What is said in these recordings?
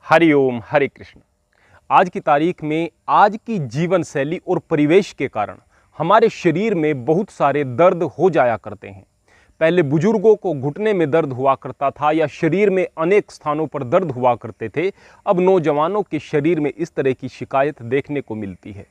हरिओम हरे कृष्ण। आज की तारीख में आज की जीवन शैली और परिवेश के कारण हमारे शरीर में बहुत सारे दर्द हो जाया करते हैं। पहले बुजुर्गों को घुटने में दर्द हुआ करता था या शरीर में अनेक स्थानों पर दर्द हुआ करते थे। अब नौजवानों के शरीर में इस तरह की शिकायत देखने को मिलती है।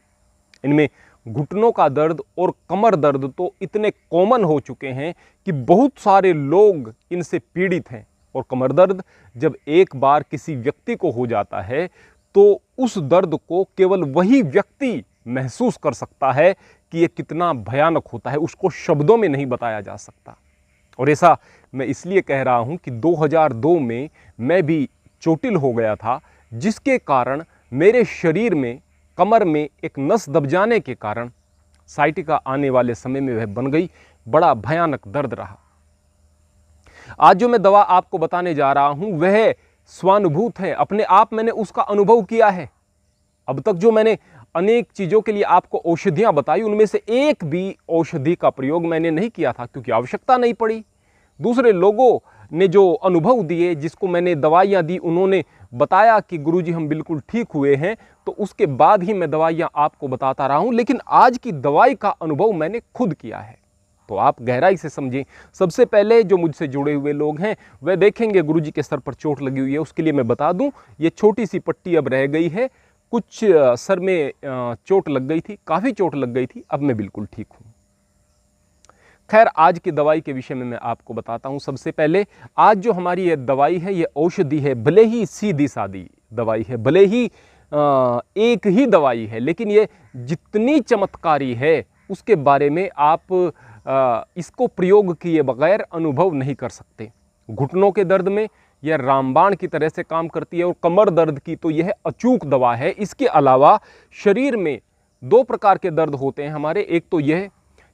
इनमें घुटनों का दर्द और कमर दर्द तो इतने कॉमन हो चुके हैं कि बहुत सारे लोग इनसे पीड़ित हैं। और कमर दर्द जब एक बार किसी व्यक्ति को हो जाता है तो उस दर्द को केवल वही व्यक्ति महसूस कर सकता है कि यह कितना भयानक होता है, उसको शब्दों में नहीं बताया जा सकता। और ऐसा मैं इसलिए कह रहा हूं कि 2002 में मैं भी चोटिल हो गया था, जिसके कारण मेरे शरीर में कमर में एक नस दब जाने के कारण साइटिका आने वाले समय में वह बन गई। बड़ा भयानक दर्द रहा। आज जो मैं दवा आपको बताने जा रहा हूं वह स्वानुभूत है, अपने आप मैंने उसका अनुभव किया है। अब तक जो मैंने अनेक चीजों के लिए आपको औषधियां बताई, उनमें से एक भी औषधि का प्रयोग मैंने नहीं किया था क्योंकि आवश्यकता नहीं पड़ी। दूसरे लोगों ने जो अनुभव दिए, जिसको मैंने दवाइयां दी, उन्होंने बताया कि गुरुजी हम बिल्कुल ठीक हुए हैं, तो उसके बाद ही मैं दवाइयां आपको बताता रहा हूं। लेकिन आज की दवाई का अनुभव मैंने खुद किया है, तो आप गहराई से समझें। सबसे पहले जो मुझसे जुड़े हुए लोग हैं वह देखेंगे गुरुजी के सर पर चोट लगी हुई है। उसके लिए मैं बता दूं, ये छोटी सी पट्टी अब रह गई है। कुछ सर में चोट लग गई थी, काफ़ी चोट लग गई थी, अब मैं बिल्कुल ठीक हूं। खैर, आज की दवाई के विषय में मैं आपको बताता हूं। सबसे पहले आज जो हमारी ये दवाई है, ये औषधि है, भले ही सीधी सादी दवाई है, भले ही एक ही दवाई है, लेकिन ये जितनी चमत्कारी है उसके बारे में आप इसको प्रयोग किए बगैर अनुभव नहीं कर सकते। घुटनों के दर्द में यह रामबाण की तरह से काम करती है और कमर दर्द की तो यह अचूक दवा है। इसके अलावा शरीर में दो प्रकार के दर्द होते हैं हमारे। एक तो यह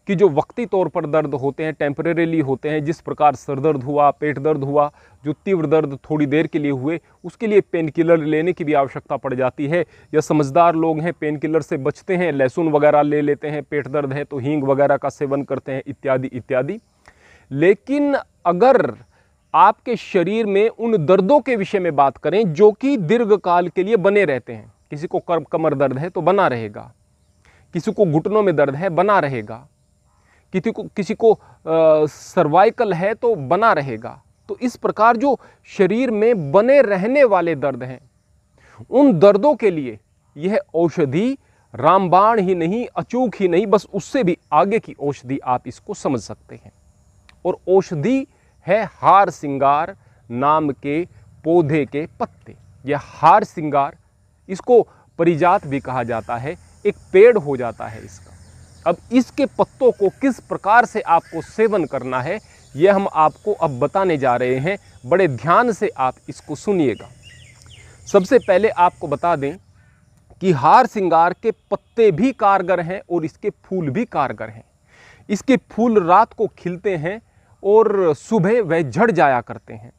कि जो वक्ती तौर पर दर्द होते हैं, टेम्परेरीली होते हैं, जिस प्रकार सर दर्द हुआ, पेट दर्द हुआ, जो तीव्र दर्द थोड़ी देर के लिए हुए, उसके लिए पेन किलर लेने की भी आवश्यकता पड़ जाती है। या समझदार लोग हैं, पेन किलर से बचते हैं, लहसुन वगैरह ले लेते हैं, पेट दर्द है तो हींग वगैरह का सेवन करते हैं, इत्यादि इत्यादि। लेकिन अगर आपके शरीर में उन दर्दों के विषय में बात करें जो कि दीर्घकाल के लिए बने रहते हैं, किसी को कमर दर्द है तो बना रहेगा, किसी को घुटनों में दर्द है बना रहेगा, किसी को सर्वाइकल है तो बना रहेगा। तो इस प्रकार जो शरीर में बने रहने वाले दर्द हैं, उन दर्दों के लिए यह औषधि रामबाण ही नहीं, अचूक ही नहीं, बस उससे भी आगे की औषधि आप इसको समझ सकते हैं। और औषधि है हार सिंगार नाम के पौधे के पत्ते। यह हार सिंगार, इसको परिजात भी कहा जाता है, एक पेड़ हो जाता है इसका। अब इसके पत्तों को किस प्रकार से आपको सेवन करना है, यह हम आपको अब बताने जा रहे हैं। बड़े ध्यान से आप इसको सुनिएगा। सबसे पहले आपको बता दें कि हार सिंगार के पत्ते भी कारगर हैं और इसके फूल भी कारगर हैं। इसके फूल रात को खिलते हैं और सुबह वह झड़ जाया करते हैं।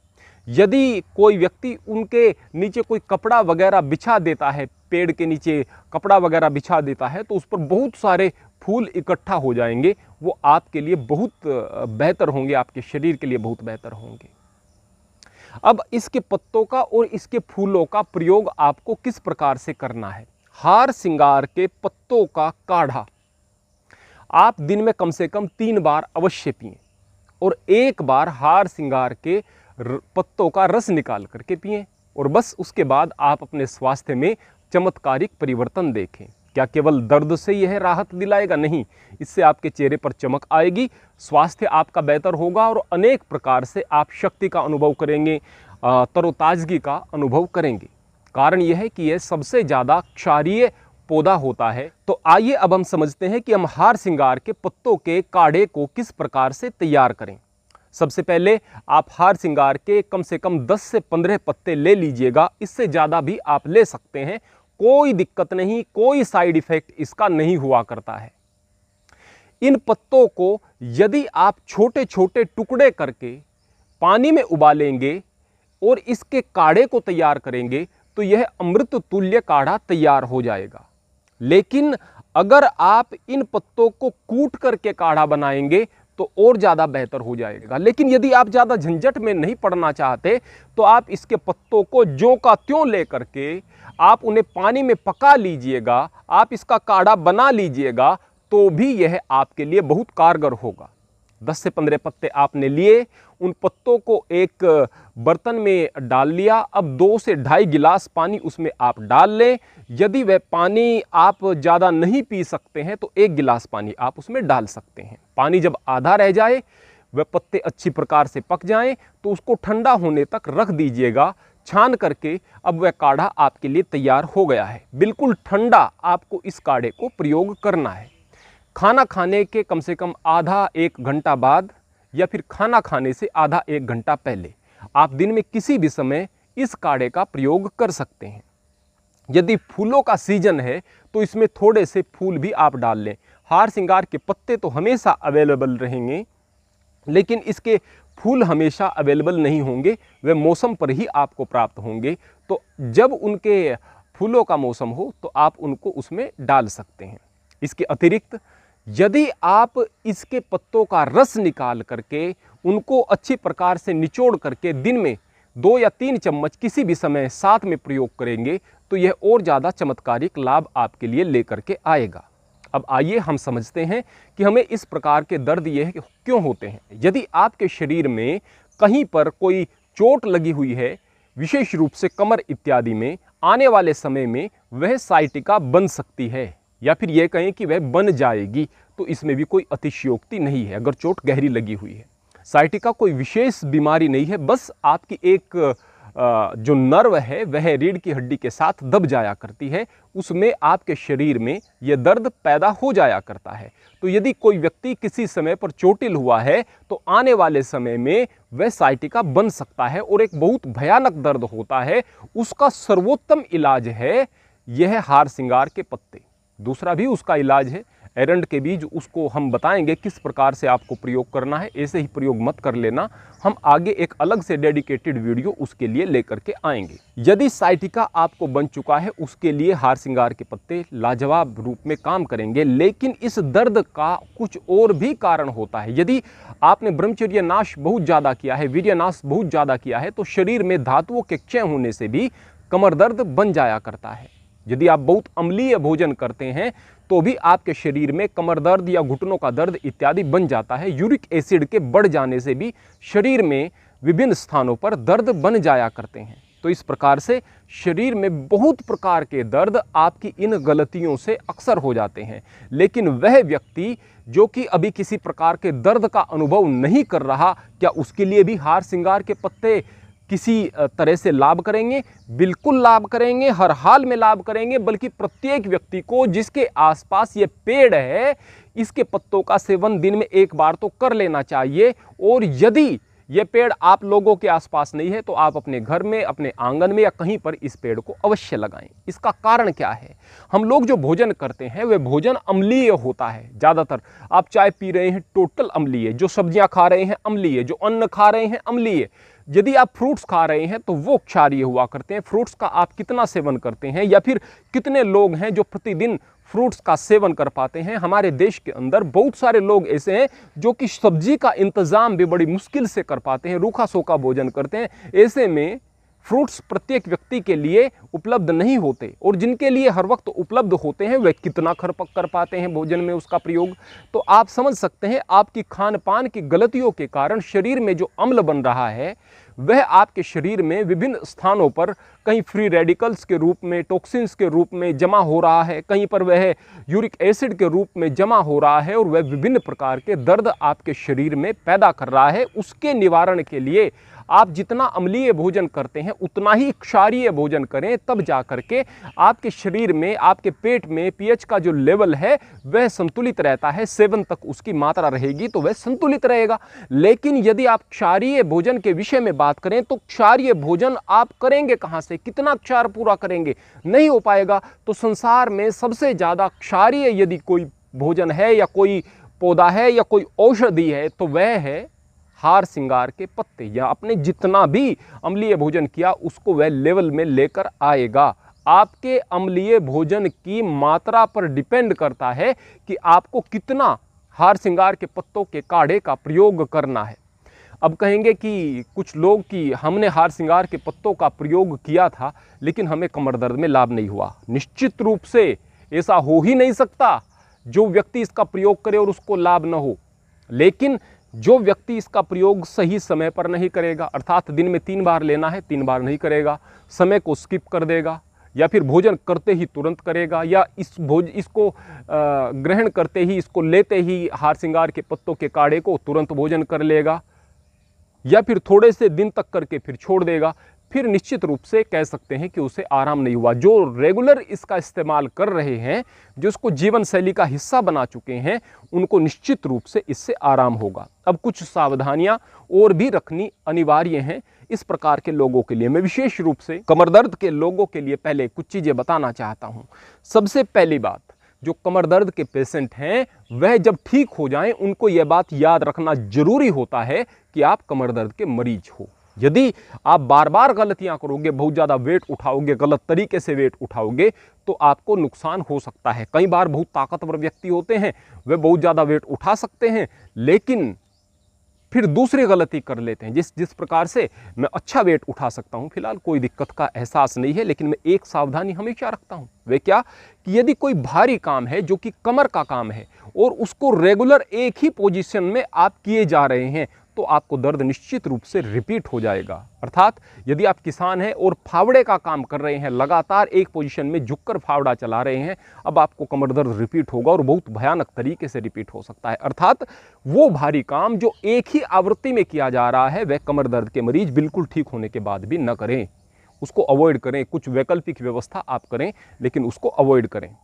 यदि कोई व्यक्ति उनके नीचे कोई कपड़ा वगैरह बिछा देता है, पेड़ के नीचे कपड़ा वगैरह बिछा देता है, तो उस पर बहुत सारे फूल इकट्ठा हो जाएंगे। वो आपके लिए बहुत बेहतर होंगे, आपके शरीर के लिए बहुत बेहतर होंगे। अब इसके पत्तों का और इसके फूलों का प्रयोग आपको किस प्रकार से करना है। हार सिंगार के पत्तों का काढ़ा आप दिन में कम से कम 3 बार अवश्य पिएं और 1 बार हार सिंगार के पत्तों का रस निकाल करके पिएं। और बस उसके बाद आप अपने स्वास्थ्य में चमत्कारिक परिवर्तन देखें। क्या केवल दर्द से यह राहत दिलाएगा? नहीं, इससे आपके चेहरे पर चमक आएगी, स्वास्थ्य आपका बेहतर होगा और अनेक प्रकार से आप शक्ति का अनुभव करेंगे, तरोताजगी का अनुभव करेंगे। कारण यह है कि यह सबसे ज़्यादा क्षारीय पौधा होता है। तो आइए अब हम समझते हैं कि हम हार सिंगार के पत्तों के काढ़े को किस प्रकार से तैयार करें। सबसे पहले आप हार सिंगार के कम से कम 10 से 15 पत्ते ले लीजिएगा। इससे ज़्यादा भी आप ले सकते हैं, कोई दिक्कत नहीं, कोई साइड इफेक्ट इसका नहीं हुआ करता है। इन पत्तों को यदि आप छोटे छोटे टुकड़े करके पानी में उबालेंगे और इसके काढ़े को तैयार करेंगे तो यह अमृत तुल्य काढ़ा तैयार हो जाएगा। लेकिन अगर आप इन पत्तों को कूट करके काढ़ा बनाएंगे तो और ज़्यादा बेहतर हो जाएगा। लेकिन यदि आप ज़्यादा झंझट में नहीं पड़ना चाहते तो आप इसके पत्तों को ज्यों का त्यों ले करके आप उन्हें पानी में पका लीजिएगा, आप इसका काढ़ा बना लीजिएगा, तो भी यह आपके लिए बहुत कारगर होगा। 10 से 15 पत्ते आपने लिए, उन पत्तों को एक बर्तन में डाल लिया। अब 2 से 2.5 गिलास पानी उसमें आप डाल लें। यदि वह पानी आप ज़्यादा नहीं पी सकते हैं तो 1 गिलास पानी आप उसमें डाल सकते हैं। पानी जब आधा रह जाए, वह पत्ते अच्छी प्रकार से पक जाएं, तो उसको ठंडा होने तक रख दीजिएगा छान करके। अब वह काढ़ा आपके लिए तैयार हो गया है। बिल्कुल ठंडा आपको इस काढ़े को प्रयोग करना है। खाना खाने के कम से कम आधा 1 घंटा बाद या फिर खाना खाने से आधा 1 घंटा पहले आप दिन में किसी भी समय इस काढ़े का प्रयोग कर सकते हैं। यदि फूलों का सीजन है तो इसमें थोड़े से फूल भी आप डाल लें। हार श्रृंगार के पत्ते तो हमेशा अवेलेबल रहेंगे, लेकिन इसके फूल हमेशा अवेलेबल नहीं होंगे, वे मौसम पर ही आपको प्राप्त होंगे। तो जब उनके फूलों का मौसम हो तो आप उनको उसमें डाल सकते हैं। इसके अतिरिक्त यदि आप इसके पत्तों का रस निकाल करके उनको अच्छी प्रकार से निचोड़ करके दिन में 2 या 3 चम्मच किसी भी समय साथ में प्रयोग करेंगे तो यह और ज़्यादा चमत्कारिक लाभ आपके लिए लेकर के आएगा। अब आइए हम समझते हैं कि हमें इस प्रकार के दर्द यह क्यों होते हैं। यदि आपके शरीर में कहीं पर कोई चोट लगी हुई है, विशेष रूप से कमर इत्यादि में, आने वाले समय में वह साइटिका बन सकती है, या फिर यह कहें कि वह बन जाएगी, तो इसमें भी कोई अतिशयोक्ति नहीं है अगर चोट गहरी लगी हुई है। साइटिका कोई विशेष बीमारी नहीं है, बस आपकी एक जो नर्व है वह रीढ़ की हड्डी के साथ दब जाया करती है, उसमें आपके शरीर में यह दर्द पैदा हो जाया करता है। तो यदि कोई व्यक्ति किसी समय पर चोटिल हुआ है तो आने वाले समय में वह साइटिका बन सकता है और एक बहुत भयानक दर्द होता है। उसका सर्वोत्तम इलाज है यह हार श्रृंगार के पत्ते। दूसरा भी उसका इलाज है एरंड के बीज, उसको हम बताएंगे किस प्रकार से आपको प्रयोग करना है। ऐसे ही प्रयोग मत कर लेना, हम आगे एक अलग से डेडिकेटेड वीडियो उसके लिए लेकर के आएंगे। यदि साइटिका आपको बन चुका है उसके लिए हार श्रृंगार के पत्ते लाजवाब रूप में काम करेंगे। लेकिन इस दर्द का कुछ और भी कारण होता है। यदि आपने ब्रह्मचर्य नाश बहुत ज़्यादा किया है, वीर्य नाश बहुत ज़्यादा किया है, तो शरीर में धातुओं के क्षय होने से भी कमर दर्द बन जाया करता है। यदि आप बहुत अम्लीय भोजन करते हैं तो भी आपके शरीर में कमर दर्द या घुटनों का दर्द इत्यादि बन जाता है। यूरिक एसिड के बढ़ जाने से भी शरीर में विभिन्न स्थानों पर दर्द बन जाया करते हैं। तो इस प्रकार से शरीर में बहुत प्रकार के दर्द आपकी इन गलतियों से अक्सर हो जाते हैं। लेकिन वह व्यक्ति जो कि अभी किसी प्रकार के दर्द का अनुभव नहीं कर रहा, क्या उसके लिए भी हार श्रृंगार के पत्ते किसी तरह से लाभ करेंगे? बिल्कुल लाभ करेंगे, हर हाल में लाभ करेंगे। बल्कि प्रत्येक व्यक्ति को जिसके आसपास ये पेड़ है, इसके पत्तों का सेवन दिन में 1 बार तो कर लेना चाहिए। और यदि ये पेड़ आप लोगों के आसपास नहीं है तो आप अपने घर में, अपने आंगन में या कहीं पर इस पेड़ को अवश्य लगाएं। इसका कारण क्या है? हम लोग जो भोजन करते हैं वह भोजन अम्लीय होता है। ज़्यादातर आप चाय पी रहे हैं टोटल अम्लीय, जो सब्जियां खा रहे हैं अम्लीय, जो अन्न खा रहे हैं अम्लीय। यदि आप फ्रूट्स खा रहे हैं तो वो क्षारीय हुआ करते हैं। फ्रूट्स का आप कितना सेवन करते हैं, या फिर कितने लोग हैं जो प्रतिदिन फ्रूट्स का सेवन कर पाते हैं? हमारे देश के अंदर बहुत सारे लोग ऐसे हैं जो कि सब्जी का इंतजाम भी बड़ी मुश्किल से कर पाते हैं, रूखा सूखा भोजन करते हैं। ऐसे में फ्रूट्स प्रत्येक व्यक्ति के लिए उपलब्ध नहीं होते, और जिनके लिए हर वक्त उपलब्ध होते हैं वे कितना कर पाते हैं भोजन में उसका प्रयोग। तो आप समझ सकते हैं आपकी खान पान की गलतियों के कारण शरीर में जो अम्ल बन रहा है वह आपके शरीर में विभिन्न स्थानों पर कहीं फ्री रेडिकल्स के रूप में, टॉक्सिन्स के रूप में जमा हो रहा है, कहीं पर वह यूरिक एसिड के रूप में जमा हो रहा है, और वह विभिन्न प्रकार के दर्द आपके शरीर में पैदा कर रहा है। उसके निवारण के लिए आप जितना अम्लीय भोजन करते हैं उतना ही क्षारीय भोजन करें, तब जा करके आपके शरीर में, आपके पेट में पीएच का जो लेवल है वह संतुलित रहता है। 7 तक उसकी मात्रा रहेगी तो वह संतुलित रहेगा। लेकिन यदि आप क्षारीय भोजन के विषय में बात करें तो क्षारीय भोजन आप करेंगे कहाँ से? कितना क्षार पूरा करेंगे? नहीं हो पाएगा। तो संसार में सबसे ज़्यादा क्षारीय यदि कोई भोजन है या कोई पौधा है या कोई औषधि है तो वह है हार श्रृंगार के पत्ते। या आपने जितना भी अम्लीय भोजन किया उसको वह लेवल में लेकर आएगा। आपके अम्लीय भोजन की मात्रा पर डिपेंड करता है कि आपको कितना हार श्रृंगार के पत्तों के काढ़े का प्रयोग करना है। अब कहेंगे कि कुछ लोग कि हमने हार श्रृंगार के पत्तों का प्रयोग किया था लेकिन हमें कमर दर्द में लाभ नहीं हुआ। निश्चित रूप से ऐसा हो ही नहीं सकता जो व्यक्ति इसका प्रयोग करे और उसको लाभ न हो। लेकिन जो व्यक्ति इसका प्रयोग सही समय पर नहीं करेगा, अर्थात दिन में 3 बार लेना है 3 बार नहीं करेगा, समय को स्किप कर देगा, या फिर भोजन करते ही तुरंत करेगा, या इसको ग्रहण करते ही, इसको लेते ही हार श्रृंगार के पत्तों के काढ़े को तुरंत भोजन कर लेगा, या फिर थोड़े से दिन तक करके फिर छोड़ देगा, फिर निश्चित रूप से कह सकते हैं कि उसे आराम नहीं हुआ। जो रेगुलर इसका इस्तेमाल कर रहे हैं, जो इसको जीवन शैली का हिस्सा बना चुके हैं, उनको निश्चित रूप से इससे आराम होगा। अब कुछ सावधानियां और भी रखनी अनिवार्य हैं इस प्रकार के लोगों के लिए। मैं विशेष रूप से कमर दर्द के लोगों के लिए पहले कुछ चीज़ें बताना चाहता हूँ। सबसे पहली बात, जो कमर दर्द के पेशेंट हैं वह जब ठीक हो जाएं, उनको यह बात याद रखना जरूरी होता है कि आप कमर दर्द के मरीज हो। यदि आप बार बार गलतियां करोगे, बहुत ज़्यादा वेट उठाओगे, गलत तरीके से वेट उठाओगे, तो आपको नुकसान हो सकता है। कई बार बहुत ताकतवर व्यक्ति होते हैं, वे बहुत ज़्यादा वेट उठा सकते हैं, लेकिन फिर दूसरी गलती कर लेते हैं। जिस प्रकार से मैं अच्छा वेट उठा सकता हूं, फिलहाल कोई दिक्कत का एहसास नहीं है, लेकिन मैं एक सावधानी हमेशा रखता हूं। वे क्या कि यदि कोई भारी काम है जो कि कमर का काम है और उसको रेगुलर एक ही पोजीशन में आप किए जा रहे हैं, तो आपको दर्द निश्चित रूप से रिपीट हो जाएगा। अर्थात यदि आप किसान हैं और फावड़े का काम कर रहे हैं, लगातार एक पोजीशन में झुककर फावड़ा चला रहे हैं, अब आपको कमर दर्द रिपीट होगा और बहुत भयानक तरीके से रिपीट हो सकता है। अर्थात वो भारी काम जो एक ही आवृत्ति में किया जा रहा है, वह कमर दर्द के मरीज बिल्कुल ठीक होने के बाद भी न करें, उसको अवॉइड करें। कुछ वैकल्पिक व्यवस्था आप करें, लेकिन उसको अवॉइड करें।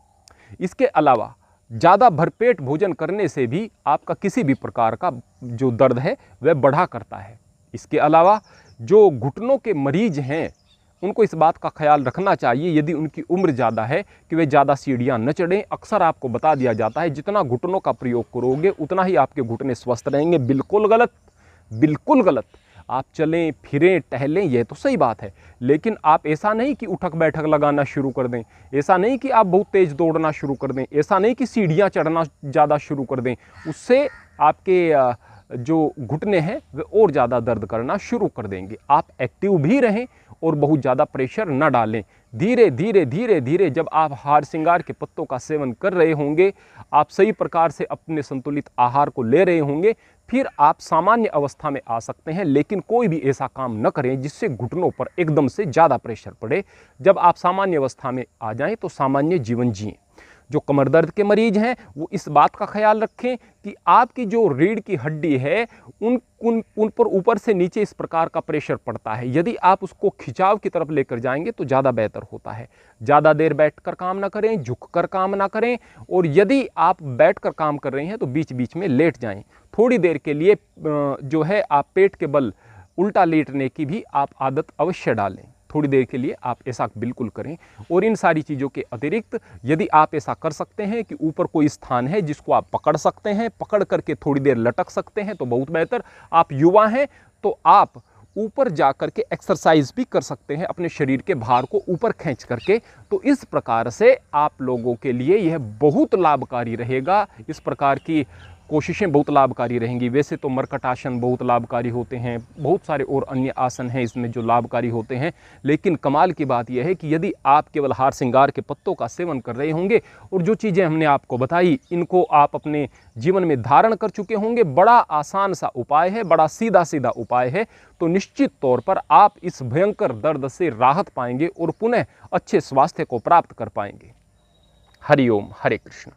इसके अलावा ज़्यादा भरपेट भोजन करने से भी आपका किसी भी प्रकार का जो दर्द है वह बढ़ा करता है। इसके अलावा जो घुटनों के मरीज हैं, उनको इस बात का ख्याल रखना चाहिए, यदि उनकी उम्र ज़्यादा है, कि वे ज़्यादा सीढ़ियाँ न चढ़ें। अक्सर आपको बता दिया जाता है जितना घुटनों का प्रयोग करोगे उतना ही आपके घुटने स्वस्थ रहेंगे। बिल्कुल गलत, बिल्कुल गलत। आप चलें फिरें टहलें, यह तो सही बात है, लेकिन आप ऐसा नहीं कि उठक बैठक लगाना शुरू कर दें, ऐसा नहीं कि आप बहुत तेज़ दौड़ना शुरू कर दें, ऐसा नहीं कि सीढ़ियाँ चढ़ना ज़्यादा शुरू कर दें। उससे आपके जो घुटने हैं वे और ज़्यादा दर्द करना शुरू कर देंगे। आप एक्टिव भी रहें और बहुत ज़्यादा प्रेशर न डालें। धीरे धीरे धीरे धीरे जब आप हार श्रृंगार के पत्तों का सेवन कर रहे होंगे, आप सही प्रकार से अपने संतुलित आहार को ले रहे होंगे, फिर आप सामान्य अवस्था में आ सकते हैं। लेकिन कोई भी ऐसा काम न करें जिससे घुटनों पर एकदम से ज़्यादा प्रेशर पड़े। जब आप सामान्य अवस्था में आ जाएं तो सामान्य जीवन जिएं। जो कमर दर्द के मरीज हैं वो इस बात का ख्याल रखें कि आपकी जो रीढ़ की हड्डी है उन पर ऊपर से नीचे इस प्रकार का प्रेशर पड़ता है। यदि आप उसको खिंचाव की तरफ लेकर जाएंगे तो ज़्यादा बेहतर होता है। ज़्यादा देर बैठकर काम ना करें, झुककर काम ना करें, और यदि आप बैठकर काम कर रहे हैं तो बीच बीच में लेट जाएं। थोड़ी देर के लिए जो है आप पेट के बल उल्टा लेटने की भी आप आदत अवश्य डालें। थोड़ी देर के लिए आप ऐसा बिल्कुल करें। और इन सारी चीज़ों के अतिरिक्त यदि आप ऐसा कर सकते हैं कि ऊपर कोई स्थान है जिसको आप पकड़ सकते हैं, पकड़ करके थोड़ी देर लटक सकते हैं, तो बहुत बेहतर। आप युवा हैं तो आप ऊपर जा करके एक्सरसाइज भी कर सकते हैं, अपने शरीर के भार को ऊपर खींच करके। तो इस प्रकार से आप लोगों के लिए यह बहुत लाभकारी रहेगा। इस प्रकार की कोशिशें बहुत लाभकारी रहेंगी। वैसे तो मरकट आसन बहुत लाभकारी होते हैं, बहुत सारे और अन्य आसन हैं इसमें जो लाभकारी होते हैं, लेकिन कमाल की बात यह है कि यदि आप केवल हार श्रृंगार के पत्तों का सेवन कर रहे होंगे और जो चीज़ें हमने आपको बताई इनको आप अपने जीवन में धारण कर चुके होंगे, बड़ा आसान सा उपाय है, बड़ा सीधा सीधा उपाय है, तो निश्चित तौर पर आप इस भयंकर दर्द से राहत पाएंगे और पुनः अच्छे स्वास्थ्य को प्राप्त कर पाएंगे। हरि ओम, हरे कृष्ण।